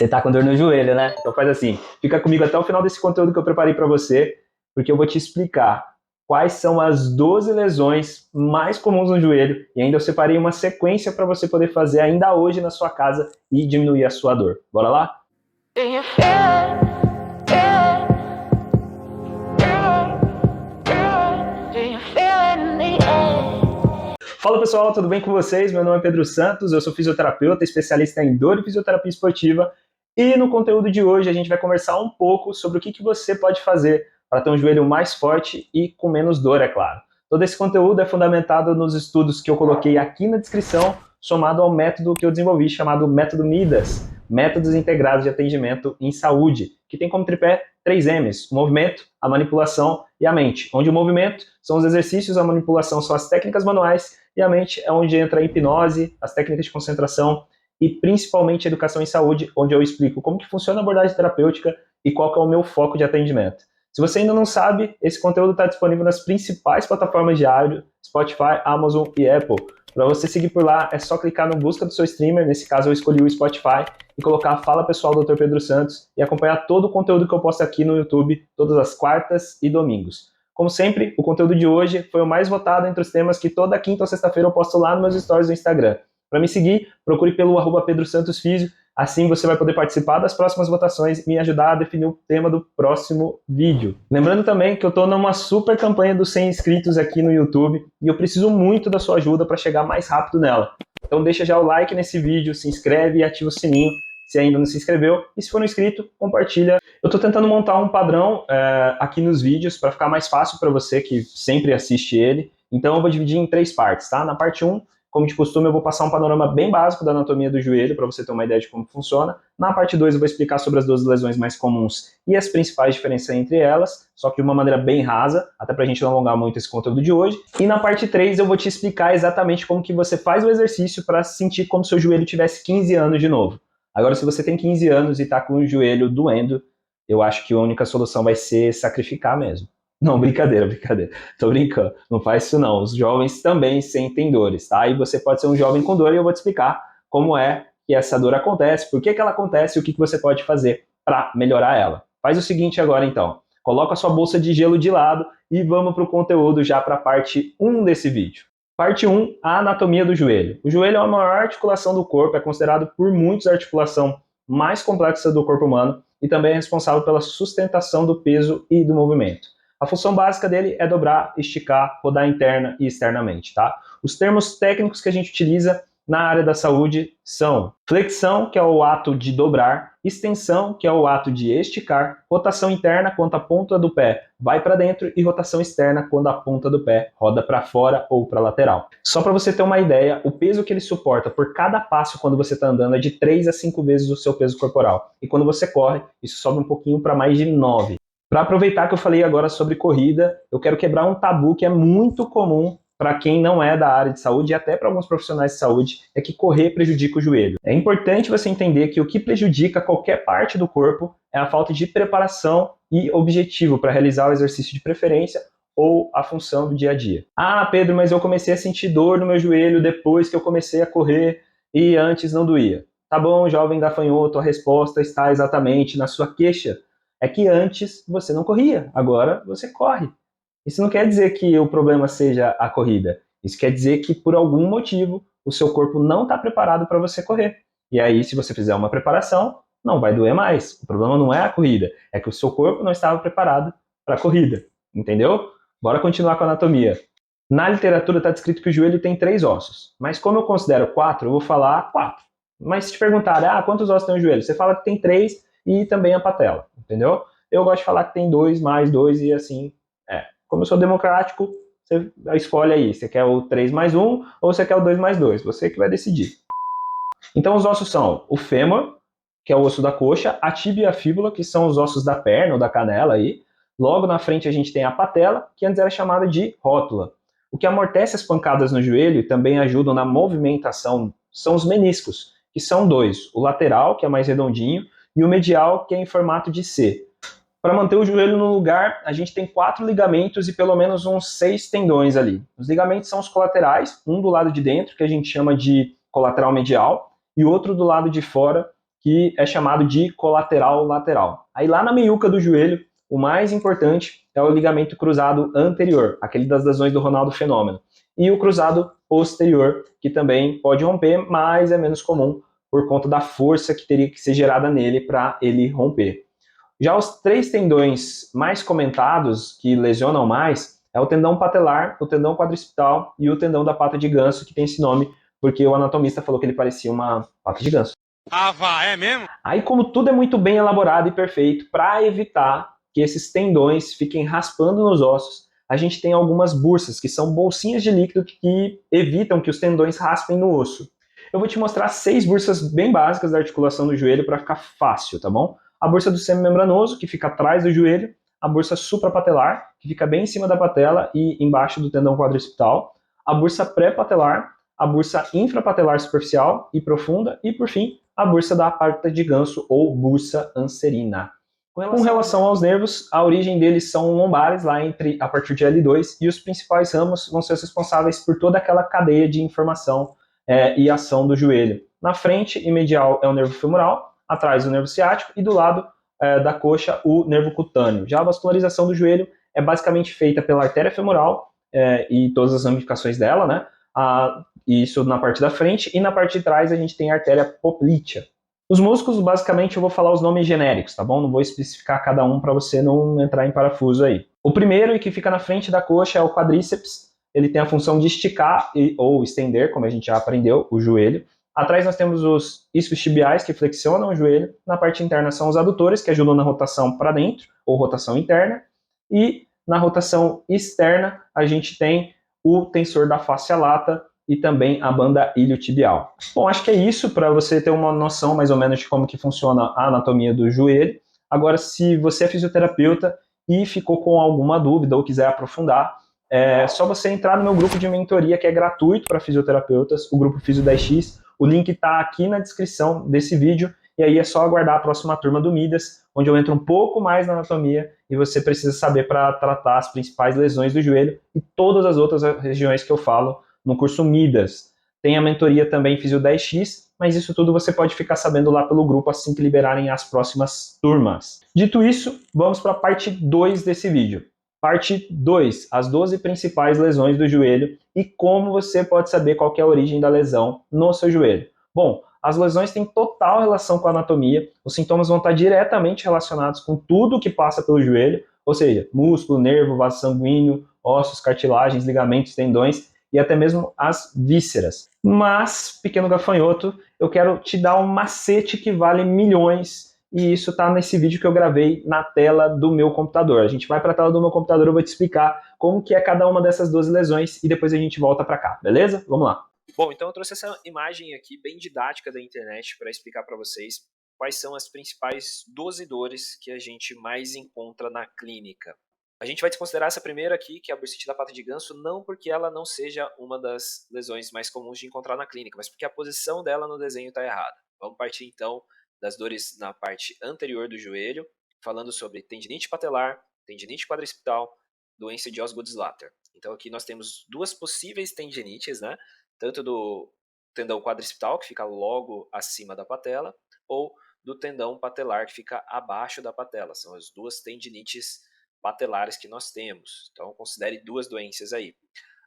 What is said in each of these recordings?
Você tá com dor no joelho, né? Então faz assim, fica comigo até o final desse conteúdo que eu preparei para você, porque eu vou te explicar quais são as 12 lesões mais comuns no joelho e ainda eu separei uma sequência para você poder fazer ainda hoje na sua casa e diminuir a sua dor. Bora lá? Do you feel it? Do you feel it in the air? Fala pessoal, tudo bem com vocês? Meu nome é Pedro Santos, eu sou fisioterapeuta, especialista em dor e fisioterapia esportiva e no conteúdo de hoje a gente vai conversar um pouco sobre o que você pode fazer para ter um joelho mais forte e com menos dor, é claro. Todo esse conteúdo é fundamentado nos estudos que eu coloquei aqui na descrição, somado ao método que eu desenvolvi chamado Método Midas, Métodos Integrados de Atendimento em Saúde, que tem como tripé 3 M's, o movimento, a manipulação e a mente, onde o movimento são os exercícios, a manipulação são as técnicas manuais e a mente é onde entra a hipnose, as técnicas de concentração e principalmente a educação em saúde, onde eu explico como que funciona a abordagem terapêutica e qual que é o meu foco de atendimento. Se você ainda não sabe, esse conteúdo está disponível nas principais plataformas de áudio, Spotify, Amazon e Apple. Para você seguir por lá, é só clicar no busca do seu streamer, nesse caso eu escolhi o Spotify, e colocar Fala Pessoal Dr. Pedro Santos e acompanhar todo o conteúdo que eu posto aqui no YouTube, todas as quartas e domingos. Como sempre, o conteúdo de hoje foi o mais votado entre os temas que toda quinta ou sexta-feira eu posto lá nos meus stories do Instagram. Para me seguir, procure pelo @PedroSantosFísio, assim você vai poder participar das próximas votações e me ajudar a definir o tema do próximo vídeo. Lembrando também que eu estou numa super campanha dos 100 inscritos aqui no YouTube e eu preciso muito da sua ajuda para chegar mais rápido nela. Então deixa já o like nesse vídeo, se inscreve e ativa o sininho se ainda não se inscreveu. E se for um inscrito, compartilha. Eu estou tentando montar um padrão aqui nos vídeos para ficar mais fácil para você que sempre assiste ele. Então eu vou dividir em 3 partes, tá? Na parte 1, como de costume, eu vou passar um panorama bem básico da anatomia do joelho para você ter uma ideia de como funciona. Na parte 2, eu vou explicar sobre as 12 lesões mais comuns e as principais diferenças entre elas, só que de uma maneira bem rasa, até para a gente não alongar muito esse conteúdo de hoje. E na parte 3, eu vou te explicar exatamente como que você faz o exercício para sentir como se o seu joelho tivesse 15 anos de novo. Agora, se você tem 15 anos e está com o joelho doendo, eu acho que a única solução vai ser sacrificar mesmo. Não, brincadeira, brincadeira. Tô brincando. Não faz isso não. Os jovens também sentem dores, tá? E você pode ser um jovem com dor e eu vou te explicar como é que essa dor acontece, por que ela acontece e o que você pode fazer para melhorar ela. Faz o seguinte agora então. Coloca a sua bolsa de gelo de lado e vamos para o conteúdo já para a parte 1 desse vídeo. Parte 1, a anatomia do joelho. O joelho é a maior articulação do corpo, é considerado por muitos a articulação mais complexa do corpo humano e também é responsável pela sustentação do peso e do movimento. A função básica dele é dobrar, esticar, rodar interna e externamente, tá? Os termos técnicos que a gente utiliza na área da saúde são flexão, que é o ato de dobrar, extensão, que é o ato de esticar, rotação interna, quando a ponta do pé vai para dentro, e rotação externa, quando a ponta do pé roda para fora ou para lateral. Só para você ter uma ideia, o peso que ele suporta por cada passo quando você está andando é de 3 a 5 vezes o seu peso corporal. E quando você corre, isso sobe um pouquinho para mais de 9. Para aproveitar que eu falei agora sobre corrida, eu quero quebrar um tabu que é muito comum para quem não é da área de saúde e até para alguns profissionais de saúde, é que correr prejudica o joelho. É importante você entender que o que prejudica qualquer parte do corpo é a falta de preparação e objetivo para realizar o exercício de preferência ou a função do dia a dia. Ah, Pedro, mas eu comecei a sentir dor no meu joelho depois que eu comecei a correr e antes não doía. Tá bom, jovem gafanhoto, a resposta está exatamente na sua queixa. É que antes você não corria, agora você corre. Isso não quer dizer que o problema seja a corrida. Isso quer dizer que, por algum motivo, o seu corpo não está preparado para você correr. E aí, se você fizer uma preparação, não vai doer mais. O problema não é a corrida, é que o seu corpo não estava preparado para a corrida. Entendeu? Bora continuar com a anatomia. Na literatura está descrito que o joelho tem 3 ossos. Mas como eu considero 4, eu vou falar 4. Mas se te perguntar, quantos ossos tem o joelho? Você fala que tem 3 e também a patela. Entendeu? Eu gosto de falar que tem 2 mais 2 e assim é. Como eu sou democrático, você escolhe aí, você quer o 3 mais 1 ou você quer o 2 mais 2, você que vai decidir. Então os ossos são o fêmur, que é o osso da coxa, a tíbia e a fíbula, que são os ossos da perna ou da canela aí. Logo na frente a gente tem a patela, que antes era chamada de rótula. O que amortece as pancadas no joelho e também ajudam na movimentação são os meniscos, que são 2, o lateral, que é mais redondinho, e o medial, que é em formato de C. Para manter o joelho no lugar, a gente tem 4 ligamentos e pelo menos uns 6 tendões ali. Os ligamentos são os colaterais, um do lado de dentro, que a gente chama de colateral medial, e outro do lado de fora, que é chamado de colateral lateral. Aí lá na meiuca do joelho, o mais importante é o ligamento cruzado anterior, aquele das lesões do Ronaldo Fenômeno, e o cruzado posterior, que também pode romper, mas é menos comum por conta da força que teria que ser gerada nele para ele romper. Já os três tendões mais comentados, que lesionam mais, é o tendão patelar, o tendão quadricipital e o tendão da pata de ganso, que tem esse nome porque o anatomista falou que ele parecia uma pata de ganso. Ah, vá, é mesmo? Aí, como tudo é muito bem elaborado e perfeito, para evitar que esses tendões fiquem raspando nos ossos, a gente tem algumas bursas, que são bolsinhas de líquido que evitam que os tendões raspem no osso. Eu vou te mostrar 6 bursas bem básicas da articulação do joelho para ficar fácil, tá bom? A bursa do semimembranoso, que fica atrás do joelho, a bursa suprapatelar, que fica bem em cima da patela e embaixo do tendão quadricipital, a bursa pré-patelar, a bursa infrapatelar superficial e profunda, e por fim, a bursa da pata de ganso ou bursa anserina. Com relação aos nervos, a origem deles são lombares, lá a partir de L2, e os principais ramos vão ser os responsáveis por toda aquela cadeia de informação e ação do joelho. Na frente e medial é o nervo femoral, atrás o nervo ciático e do lado da coxa o nervo cutâneo. Já a vascularização do joelho é basicamente feita pela artéria femoral e todas as ramificações dela, né? Isso na parte da frente, e na parte de trás a gente tem a artéria poplítea. Os músculos, basicamente, eu vou falar os nomes genéricos, tá bom? Não vou especificar cada um para você não entrar em parafuso aí. O primeiro, e que fica na frente da coxa, é o quadríceps. Ele tem a função de esticar ou estender, como a gente já aprendeu, o joelho. Atrás nós temos os isquiotibiais, que flexionam o joelho. Na parte interna são os adutores, que ajudam na rotação para dentro, ou rotação interna. E na rotação externa, a gente tem o tensor da fáscia lata e também a banda iliotibial. Bom, acho que é isso para você ter uma noção mais ou menos de como que funciona a anatomia do joelho. Agora, se você é fisioterapeuta e ficou com alguma dúvida ou quiser aprofundar, é só você entrar no meu grupo de mentoria, que é gratuito para fisioterapeutas, o grupo Fisio 10X. O link está aqui na descrição desse vídeo, e aí é só aguardar a próxima turma do Midas, onde eu entro um pouco mais na anatomia e você precisa saber para tratar as principais lesões do joelho e todas as outras regiões que eu falo no curso Midas. Tem a mentoria também Fisio 10X, mas isso tudo você pode ficar sabendo lá pelo grupo assim que liberarem as próximas turmas. Dito isso, vamos para a parte 2 desse vídeo. Parte 2, as 12 principais lesões do joelho e como você pode saber qual que é a origem da lesão no seu joelho. Bom, as lesões têm total relação com a anatomia, os sintomas vão estar diretamente relacionados com tudo que passa pelo joelho, ou seja, músculo, nervo, vaso sanguíneo, ossos, cartilagens, ligamentos, tendões e até mesmo as vísceras. Mas, pequeno gafanhoto, eu quero te dar um macete que vale milhões, e isso está nesse vídeo que eu gravei na tela do meu computador. A gente vai para a tela do meu computador, eu vou te explicar como que é cada uma dessas 12 lesões e depois a gente volta para cá, beleza? Vamos lá. Bom, então eu trouxe essa imagem aqui bem didática da internet para explicar para vocês quais são as principais 12 dores que a gente mais encontra na clínica. A gente vai desconsiderar essa primeira aqui, que é a bursite da pata de ganso, não porque ela não seja uma das lesões mais comuns de encontrar na clínica, mas porque a posição dela no desenho está errada. Vamos partir então das dores na parte anterior do joelho, falando sobre tendinite patelar, tendinite quadricipital, doença de Osgood-Schlatter. Então aqui nós temos duas possíveis tendinites, né? Tanto do tendão quadricipital, que fica logo acima da patela, ou do tendão patelar, que fica abaixo da patela. São as duas tendinites patelares que nós temos. Então considere duas doenças aí.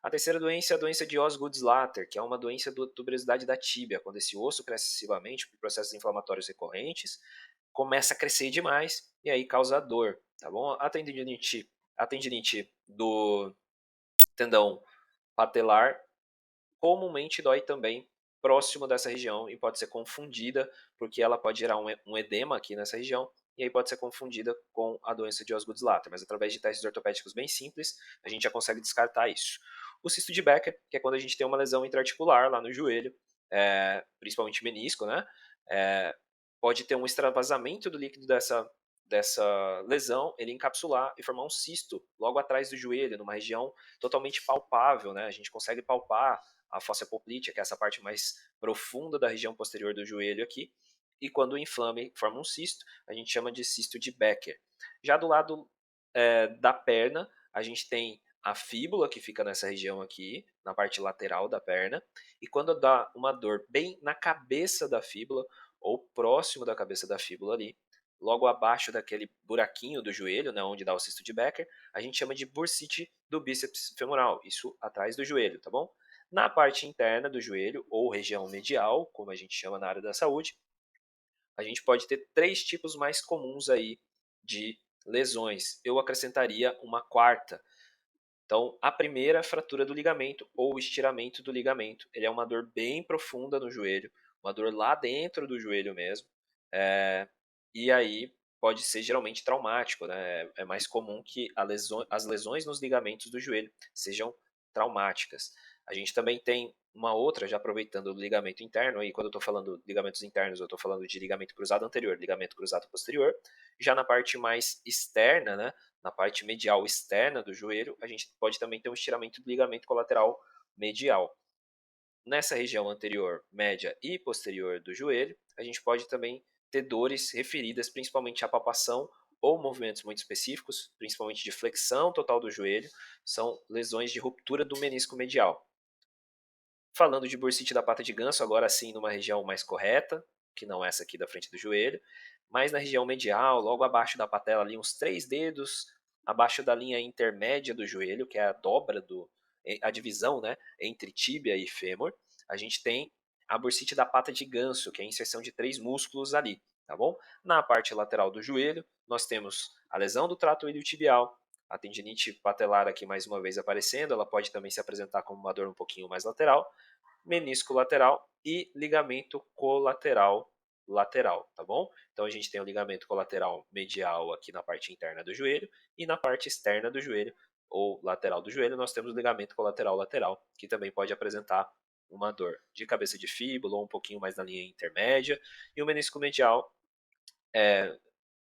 A terceira doença é a doença de Osgood-Schlatter, que é uma doença da tuberosidade da tíbia, quando esse osso cresce excessivamente por processos inflamatórios recorrentes, começa a crescer demais e aí causa dor, tá bom? A tendinite do tendão patelar comumente dói também próximo dessa região e pode ser confundida, porque ela pode gerar um edema aqui nessa região, e aí pode ser confundida com a doença de Osgood-Schlatter, mas através de testes ortopédicos bem simples, a gente já consegue descartar isso. O cisto de Becker, que é quando a gente tem uma lesão intraarticular lá no joelho, principalmente menisco, né? Pode ter um extravasamento do líquido dessa lesão, ele encapsular e formar um cisto logo atrás do joelho, numa região totalmente palpável, né? A gente consegue palpar a fáscia poplítea, que é essa parte mais profunda da região posterior do joelho aqui, e quando inflama e forma um cisto, a gente chama de cisto de Becker. Já do lado da perna, a gente tem a fíbula, que fica nessa região aqui, na parte lateral da perna, e quando dá uma dor bem na cabeça da fíbula, ou próximo da cabeça da fíbula ali, logo abaixo daquele buraquinho do joelho, né, onde dá o cisto de Becker, a gente chama de bursite do bíceps femoral, isso atrás do joelho, tá bom? Na parte interna do joelho, ou região medial, como a gente chama na área da saúde, a gente pode ter 3 tipos mais comuns aí de lesões. Eu acrescentaria uma quarta. Então, a primeira é a fratura do ligamento ou estiramento do ligamento. Ele é uma dor bem profunda no joelho, uma dor lá dentro do joelho mesmo. E aí pode ser geralmente traumático, né? É mais comum que as lesões nos ligamentos do joelho sejam traumáticas. A gente também tem uma outra, já aproveitando o ligamento interno, aí quando eu estou falando de ligamentos internos, eu estou falando de ligamento cruzado anterior, ligamento cruzado posterior. Já na parte mais externa, né, na parte medial externa do joelho, a gente pode também ter um estiramento do ligamento colateral medial. Nessa região anterior, média e posterior do joelho, a gente pode também ter dores referidas principalmente à palpação ou movimentos muito específicos, principalmente de flexão total do joelho, são lesões de ruptura do menisco medial. Falando de bursite da pata de ganso, agora sim numa região mais correta, que não essa aqui da frente do joelho, mas na região medial, logo abaixo da patela, ali uns 3 dedos, abaixo da linha intermédia do joelho, que é a dobra a divisão, né, entre tíbia e fêmur, a gente tem a bursite da pata de ganso, que é a inserção de 3 músculos ali, tá bom? Na parte lateral do joelho, nós temos a lesão do trato iliotibial, a tendinite patelar aqui mais uma vez aparecendo, ela pode também se apresentar como uma dor um pouquinho mais lateral, menisco lateral e ligamento colateral lateral, tá bom? Então a gente tem o ligamento colateral medial aqui na parte interna do joelho e na parte externa do joelho ou lateral do joelho nós temos o ligamento colateral lateral, que também pode apresentar uma dor de cabeça de fíbula ou um pouquinho mais na linha intermédia, e o menisco medial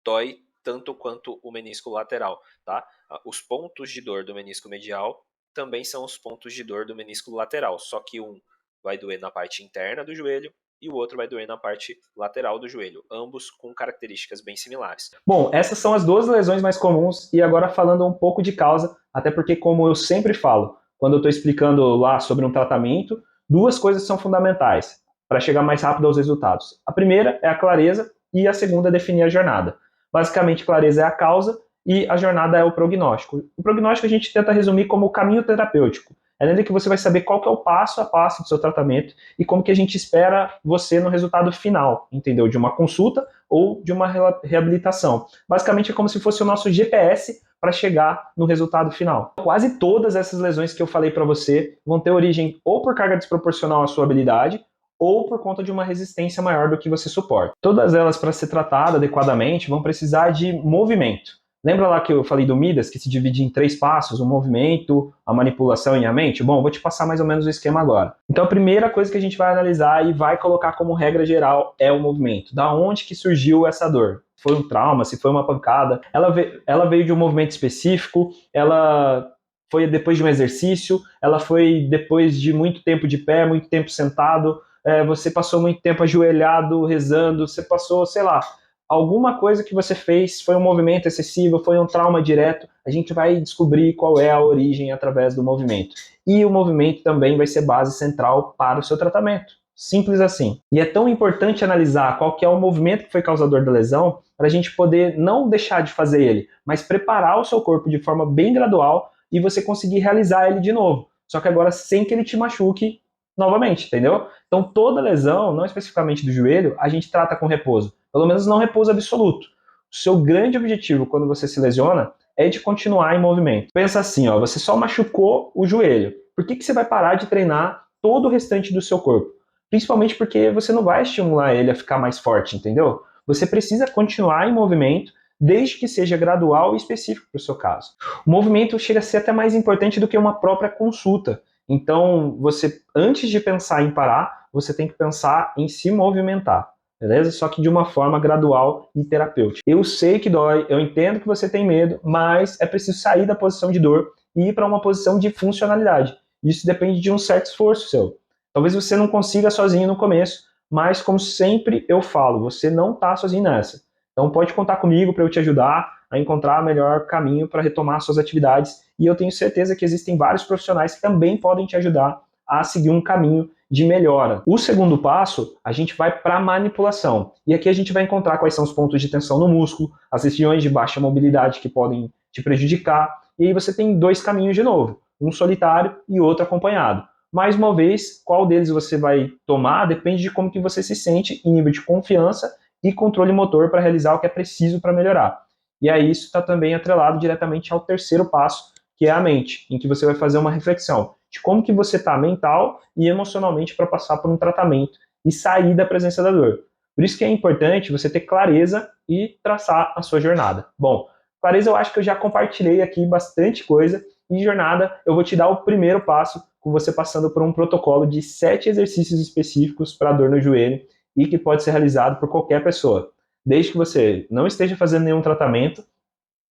dói tanto quanto o menisco lateral, tá? Os pontos de dor do menisco medial também são os pontos de dor do menisco lateral, só que um vai doer na parte interna do joelho e o outro vai doer na parte lateral do joelho, ambos com características bem similares. Bom, essas são as 2 lesões mais comuns, e agora falando um pouco de causa, até porque, como eu sempre falo, quando eu estou explicando lá sobre um tratamento, 2 coisas são fundamentais para chegar mais rápido aos resultados. A primeira é a clareza e a segunda é definir a jornada. Basicamente, clareza é a causa e a jornada é o prognóstico. O prognóstico a gente tenta resumir como o caminho terapêutico. É nele que você vai saber qual que é o passo a passo do seu tratamento e como que a gente espera você no resultado final, entendeu? De uma consulta ou de uma reabilitação. Basicamente é como se fosse o nosso GPS para chegar no resultado final. Quase todas essas lesões que eu falei para você vão ter origem ou por carga desproporcional à sua habilidade ou por conta de uma resistência maior do que você suporta. Todas elas, para ser tratada adequadamente, vão precisar de movimento. Lembra lá que eu falei do Midas, que se divide em 3 passos, o movimento, a manipulação e a mente? Bom, vou te passar mais ou menos o esquema agora. Então a primeira coisa que a gente vai analisar e vai colocar como regra geral é o movimento. Da onde que surgiu essa dor? Foi um trauma, se foi uma pancada? Ela veio de um movimento específico? Ela foi depois de um exercício? Ela foi depois de muito tempo de pé, muito tempo sentado? Você passou muito tempo ajoelhado, rezando? Você passou, sei lá, alguma coisa que você fez, foi um movimento excessivo, foi um trauma direto, a gente vai descobrir qual é a origem através do movimento. E o movimento também vai ser base central para o seu tratamento. Simples assim. E é tão importante analisar qual que é o movimento que foi causador da lesão, para a gente poder não deixar de fazer ele, mas preparar o seu corpo de forma bem gradual e você conseguir realizar ele de novo. Só que agora sem que ele te machuque novamente, entendeu? Então toda lesão, não especificamente do joelho, a gente trata com repouso. Pelo menos não repouso absoluto. O seu grande objetivo quando você se lesiona é de continuar em movimento. Pensa assim, ó, você só machucou o joelho. Por que você vai parar de treinar todo o restante do seu corpo? Principalmente porque você não vai estimular ele a ficar mais forte, entendeu? Você precisa continuar em movimento, desde que seja gradual e específico para o seu caso. O movimento chega a ser até mais importante do que uma própria consulta. Então, você, antes de pensar em parar, você tem que pensar em se movimentar, beleza? Só que de uma forma gradual e terapêutica. Eu sei que dói, eu entendo que você tem medo, mas é preciso sair da posição de dor e ir para uma posição de funcionalidade. Isso depende de um certo esforço seu. Talvez você não consiga sozinho no começo, mas como sempre eu falo, você não está sozinho nessa. Então pode contar comigo para eu te ajudar a encontrar o melhor caminho para retomar suas atividades, e eu tenho certeza que existem vários profissionais que também podem te ajudar a seguir um caminho de melhora. O segundo passo, a gente vai para a manipulação. E aqui a gente vai encontrar quais são os pontos de tensão no músculo, as regiões de baixa mobilidade que podem te prejudicar. E aí você tem dois caminhos de novo, um solitário e outro acompanhado. Mais uma vez, qual deles você vai tomar depende de como que você se sente em nível de confiança e controle motor para realizar o que é preciso para melhorar. E aí isso está também atrelado diretamente ao terceiro passo, que é a mente, em que você vai fazer uma reflexão de como que você está mental e emocionalmente para passar por um tratamento e sair da presença da dor. Por isso que é importante você ter clareza e traçar a sua jornada. Bom, clareza eu acho que eu já compartilhei aqui bastante coisa, e jornada eu vou te dar o primeiro passo com você passando por um protocolo de 7 exercícios específicos para dor no joelho e que pode ser realizado por qualquer pessoa, desde que você não esteja fazendo nenhum tratamento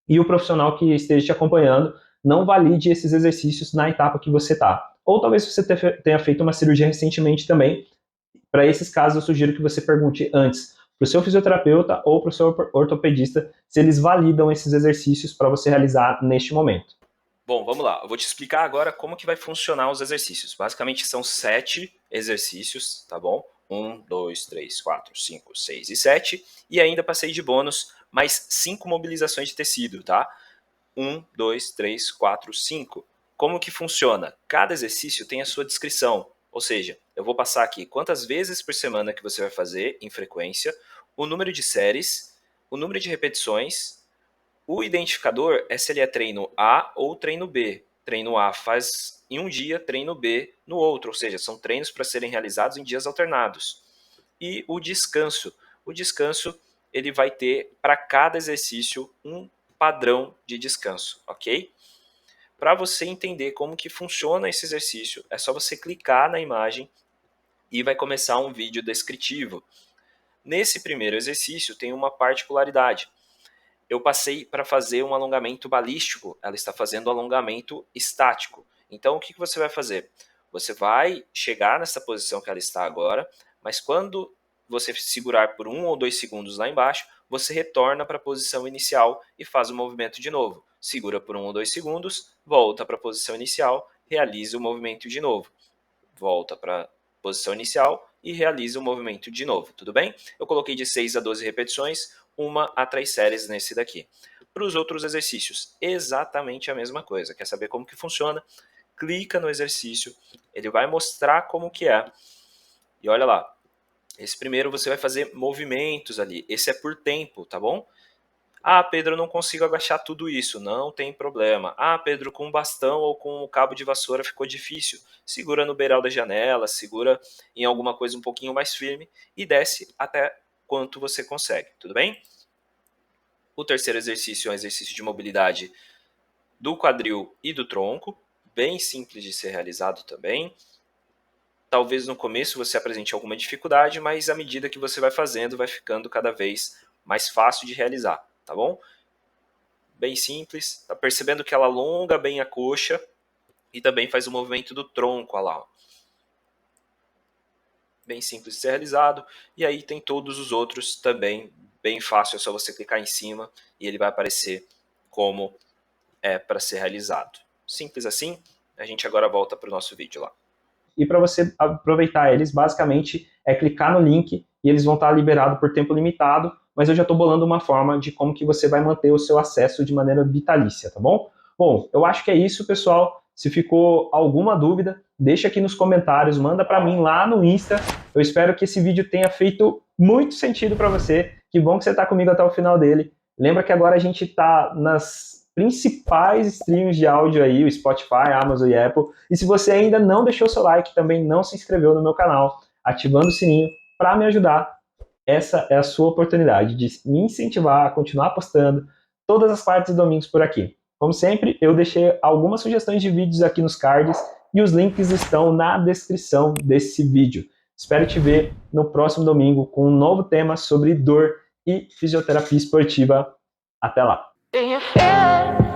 e o profissional que esteja te acompanhando não valide esses exercícios na etapa que você está. Ou talvez você tenha feito uma cirurgia recentemente também. Para esses casos, eu sugiro que você pergunte antes para o seu fisioterapeuta ou para o seu ortopedista se eles validam esses exercícios para você realizar neste momento. Bom, vamos lá. Eu vou te explicar agora como que vai funcionar os exercícios. Basicamente são 7 exercícios, tá bom? 1, 2, 3, 4, 5, 6 e 7. E ainda passei de bônus mais 5 mobilizações de tecido, tá? 1, 2, 3, 4, 5. Como que funciona? Cada exercício tem a sua descrição. Ou seja, eu vou passar aqui quantas vezes por semana que você vai fazer em frequência, o número de séries, o número de repetições. O identificador é se ele é treino A ou treino B. Treino A faz em um dia, treino B no outro, ou seja, são treinos para serem realizados em dias alternados. E o descanso. O descanso ele vai ter para cada exercício um padrão de descanso, ok? Para você entender como que funciona esse exercício, é só você clicar na imagem e vai começar um vídeo descritivo. Nesse primeiro exercício tem uma particularidade. Eu passei para fazer um alongamento balístico, ela está fazendo alongamento estático. Então, o que você vai fazer? Você vai chegar nessa posição que ela está agora, mas quando você segurar por 1 ou 2 segundos lá embaixo, você retorna para a posição inicial e faz o movimento de novo. Segura por 1 ou 2 segundos, volta para a posição inicial, realiza o movimento de novo. Volta para a posição inicial e realiza o movimento de novo, tudo bem? Eu coloquei de 6 a 12 repetições, 1 a 3 séries nesse daqui. Para os outros exercícios, exatamente a mesma coisa. Quer saber como que funciona? Clica no exercício, ele vai mostrar como que é. E olha lá, esse primeiro você vai fazer movimentos ali. Esse é por tempo, tá bom? Ah, Pedro, eu não consigo agachar tudo isso. Não tem problema. Ah, Pedro, com um bastão ou com o cabo de vassoura ficou difícil. Segura no beiral da janela, segura em alguma coisa um pouquinho mais firme e desce até quanto você consegue, tudo bem? O terceiro exercício é um exercício de mobilidade do quadril e do tronco, bem simples de ser realizado também. Talvez no começo você apresente alguma dificuldade, mas à medida que você vai fazendo, vai ficando cada vez mais fácil de realizar, tá bom? Bem simples, tá percebendo que ela alonga bem a coxa e também faz o movimento do tronco, olha lá, ó. Bem simples de ser realizado, e aí tem todos os outros também, bem fácil, é só você clicar em cima e ele vai aparecer como é para ser realizado. Simples assim, a gente agora volta para o nosso vídeo lá. E para você aproveitar eles, basicamente, é clicar no link e eles vão estar liberados por tempo limitado, mas eu já estou bolando uma forma de como que você vai manter o seu acesso de maneira vitalícia, tá bom? Bom, eu acho que é isso, pessoal. Se ficou alguma dúvida, deixa aqui nos comentários, manda para mim lá no Insta. Eu espero que esse vídeo tenha feito muito sentido para você. Que bom que você está comigo até o final dele. Lembra que agora a gente está nas principais streams de áudio aí, o Spotify, Amazon e Apple. E se você ainda não deixou seu like, também não se inscreveu no meu canal, ativando o sininho para me ajudar, essa é a sua oportunidade de me incentivar a continuar postando todas as quartas e domingos por aqui. Como sempre, eu deixei algumas sugestões de vídeos aqui nos cards e os links estão na descrição desse vídeo. Espero te ver no próximo domingo com um novo tema sobre dor e fisioterapia esportiva. Até lá! Do you feel it?